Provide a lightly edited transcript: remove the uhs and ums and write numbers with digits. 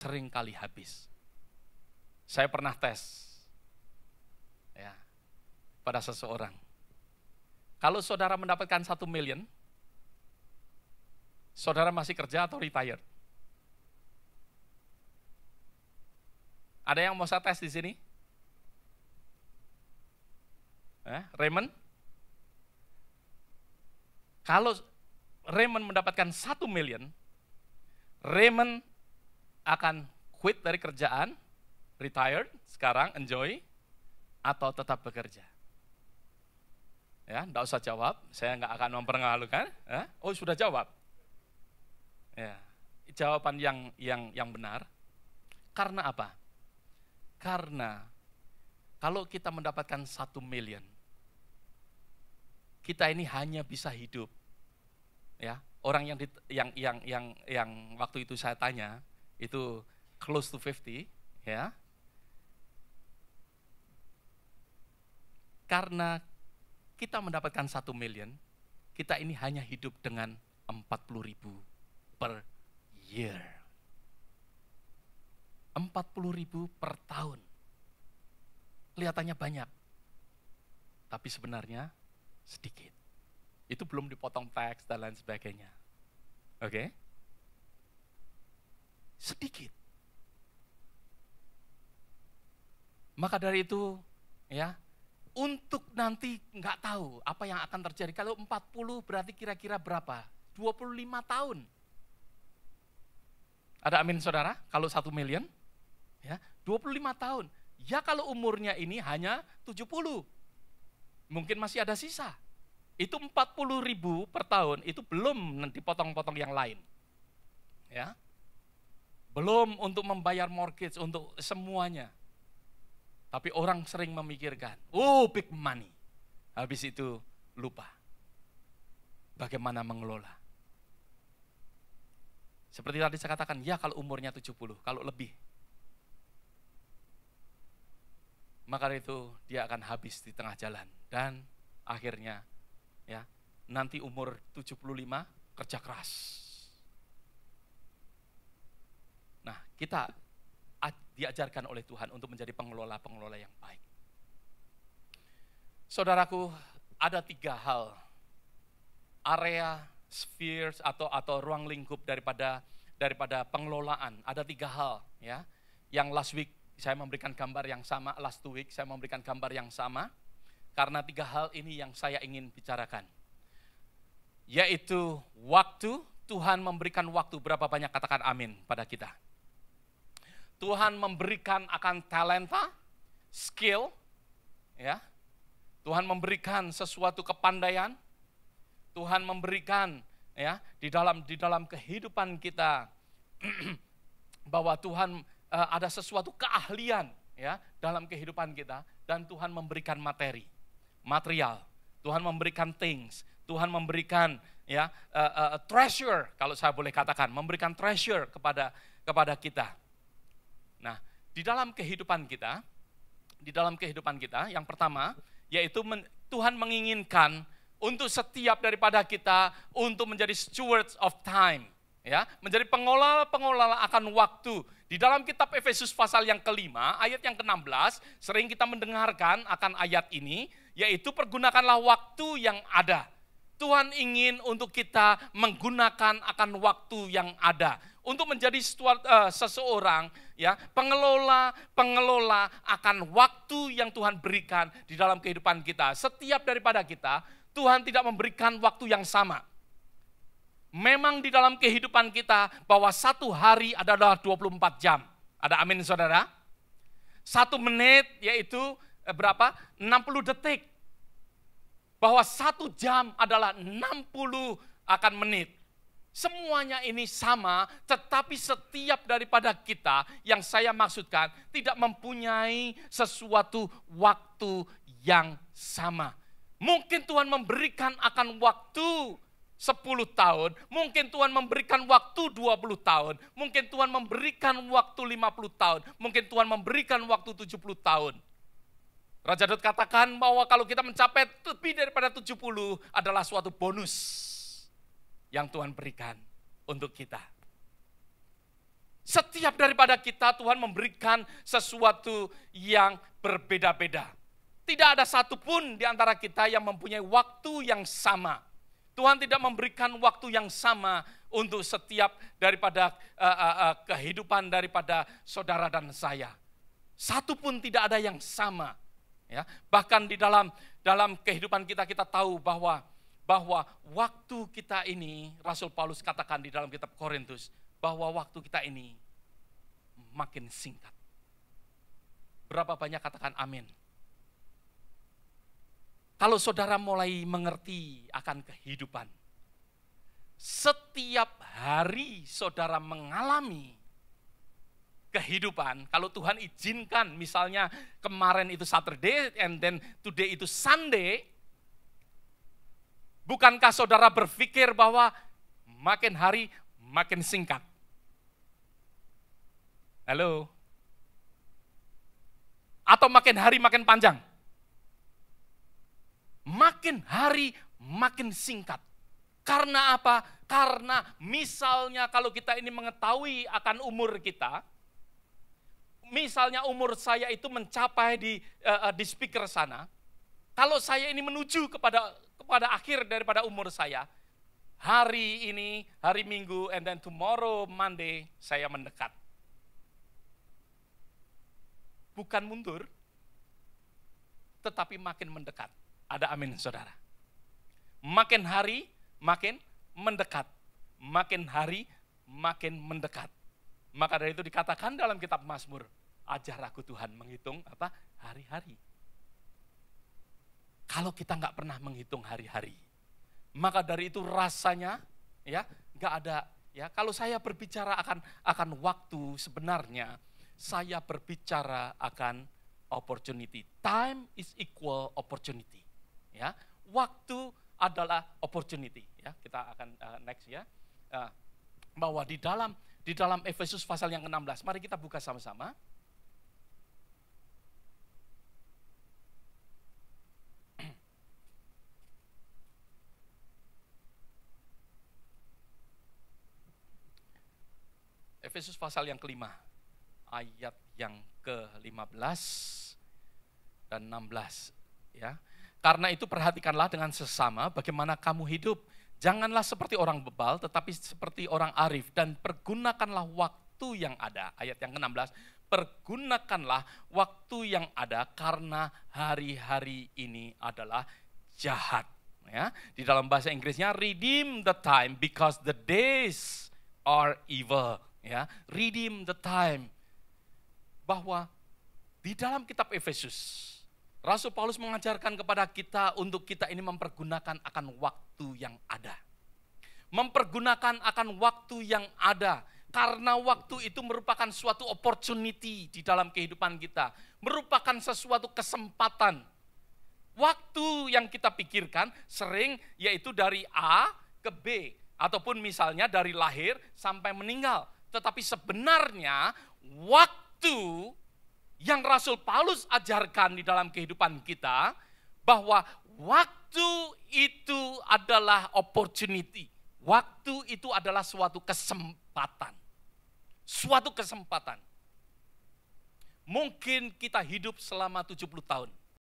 sering kali habis. Saya pernah tes ya, pada seseorang. Kalau saudara mendapatkan 1 million, saudara masih kerja atau retired? Ada yang mau saya tes di sini? Raymond? Kalau Raymond mendapatkan 1 million, Raymond akan quit dari kerjaan, retired, sekarang enjoy, atau tetap bekerja? Ya, enggak usah jawab, saya enggak akan mempermalukan. Oh, sudah jawab. Ya, jawaban yang benar. Karena apa? Karena kalau kita mendapatkan 1 million, kita ini hanya bisa hidup. Ya, orang yang waktu itu saya tanya itu close to 50, ya. Karena kita mendapatkan 1 million, kita ini hanya hidup dengan 40.000 per year. 40.000 per tahun. Kelihatannya banyak, tapi sebenarnya sedikit. Itu belum dipotong tax dan lain sebagainya. Oke? Sedikit. Maka dari itu, ya, untuk nanti nggak tahu apa yang akan terjadi. Kalau 40 berarti kira-kira berapa? 25 tahun. Ada amin saudara? Kalau 1 million, ya, 25 tahun. Ya kalau umurnya ini hanya 70, mungkin masih ada sisa. Itu 40.000 per tahun, itu belum dipotong-potong yang lain. Ya. Belum untuk membayar mortgage, untuk semuanya. Tapi orang sering memikirkan, oh big money. Habis itu lupa bagaimana mengelola. Seperti tadi saya katakan, ya kalau umurnya 70, kalau lebih. Maka itu dia akan habis di tengah jalan. Dan akhirnya, ya, nanti umur 75 kerja keras. Nah, kita diajarkan oleh Tuhan untuk menjadi pengelola-pengelola yang baik. Saudaraku, ada 3 hal, area, spheres atau ruang lingkup daripada pengelolaan. Ada 3 hal, ya, yang last week saya memberikan gambar yang sama, last 2 week saya memberikan gambar yang sama, karena 3 hal ini yang saya ingin bicarakan. Yaitu waktu, Tuhan memberikan waktu, berapa banyak katakan amin pada kita. Tuhan memberikan akan talenta, skill, ya. Tuhan memberikan sesuatu kepandaian, Tuhan memberikan, ya, di dalam kehidupan kita bahwa Tuhan ada sesuatu keahlian, ya, dalam kehidupan kita, dan Tuhan memberikan materi, material, Tuhan memberikan things, Tuhan memberikan, ya, treasure, kalau saya boleh katakan, memberikan treasure kepada kita. Nah, di dalam kehidupan kita, yang pertama, yaitu Tuhan menginginkan untuk setiap daripada kita untuk menjadi stewards of time, ya, menjadi pengelola akan waktu. Di dalam kitab Efesus pasal yang kelima, ayat yang ke-16, sering kita mendengarkan akan ayat ini, yaitu pergunakanlah waktu yang ada. Tuhan ingin untuk kita menggunakan akan waktu yang ada. Untuk menjadi seseorang, ya, pengelola akan waktu yang Tuhan berikan di dalam kehidupan kita. Setiap daripada kita, Tuhan tidak memberikan waktu yang sama. Memang di dalam kehidupan kita bahwa 1 hari adalah 24 jam. Ada amin saudara? 1 menit yaitu berapa? 60 detik. Bahwa 1 jam adalah 60 akan menit. Semuanya ini sama, tetapi setiap daripada kita yang saya maksudkan tidak mempunyai sesuatu waktu yang sama. Mungkin Tuhan memberikan akan waktu 10 tahun, mungkin Tuhan memberikan waktu 20 tahun, mungkin Tuhan memberikan waktu 50 tahun, mungkin Tuhan memberikan waktu 70 tahun. Raja Daud katakan bahwa kalau kita mencapai lebih daripada 70 adalah suatu bonus yang Tuhan berikan untuk kita. Setiap daripada kita Tuhan memberikan sesuatu yang berbeda-beda. Tidak ada satupun di antara kita yang mempunyai waktu yang sama. Tuhan tidak memberikan waktu yang sama untuk setiap daripada kehidupan daripada saudara dan saya. Satu pun tidak ada yang sama. Ya, bahkan di dalam kehidupan kita tahu bahwa waktu kita ini, Rasul Paulus katakan di dalam kitab Korintus, bahwa waktu kita ini makin singkat. Berapa banyak katakan amin? Kalau saudara mulai mengerti akan kehidupan, setiap hari saudara mengalami kehidupan, kalau Tuhan izinkan, misalnya kemarin itu Saturday and then today itu Sunday, bukankah saudara berpikir bahwa makin hari makin singkat? Halo? Atau makin hari makin panjang? Makin hari makin singkat. Karena apa? Karena misalnya kalau kita ini mengetahui akan umur kita, misalnya umur saya itu mencapai di speaker sana, kalau saya ini menuju kepada akhir daripada umur saya, hari ini, hari Minggu, and then tomorrow, Monday, saya mendekat. Bukan mundur, tetapi makin mendekat. Ada amin, saudara. Makin hari, makin mendekat. Makin hari, makin mendekat. Maka dari itu dikatakan dalam kitab Mazmur, ajar aku Tuhan menghitung hari-hari. Kalau kita nggak pernah menghitung hari-hari, maka dari itu rasanya ya nggak ada ya. Kalau saya berbicara akan waktu, sebenarnya saya berbicara akan opportunity. Time is equal opportunity. Ya, waktu adalah opportunity. Ya, kita akan next ya. Bahwa di dalam Efesus pasal yang ke-16, mari kita buka sama-sama. Efesus pasal yang ke-5, ayat yang ke-15 dan 16. Ya. Karena itu perhatikanlah dengan sesama bagaimana kamu hidup. Janganlah seperti orang bebal, tetapi seperti orang arif. Dan pergunakanlah waktu yang ada. Ayat yang ke-16, pergunakanlah waktu yang ada karena hari-hari ini adalah jahat. Ya. Di dalam bahasa Inggrisnya, redeem the time because the days are evil. Ya, redeem the time. Bahwa di dalam kitab Efesus, Rasul Paulus mengajarkan kepada kita untuk kita ini mempergunakan akan waktu yang ada. Mempergunakan akan waktu yang ada. Karena waktu itu merupakan suatu opportunity di dalam kehidupan kita. Merupakan sesuatu kesempatan. Waktu yang kita pikirkan sering yaitu dari A ke B. Ataupun misalnya dari lahir sampai meninggal. Tetapi sebenarnya waktu yang Rasul Paulus ajarkan di dalam kehidupan kita, bahwa waktu itu adalah opportunity. Waktu itu adalah suatu kesempatan. Suatu kesempatan. Mungkin kita hidup selama 70 tahun.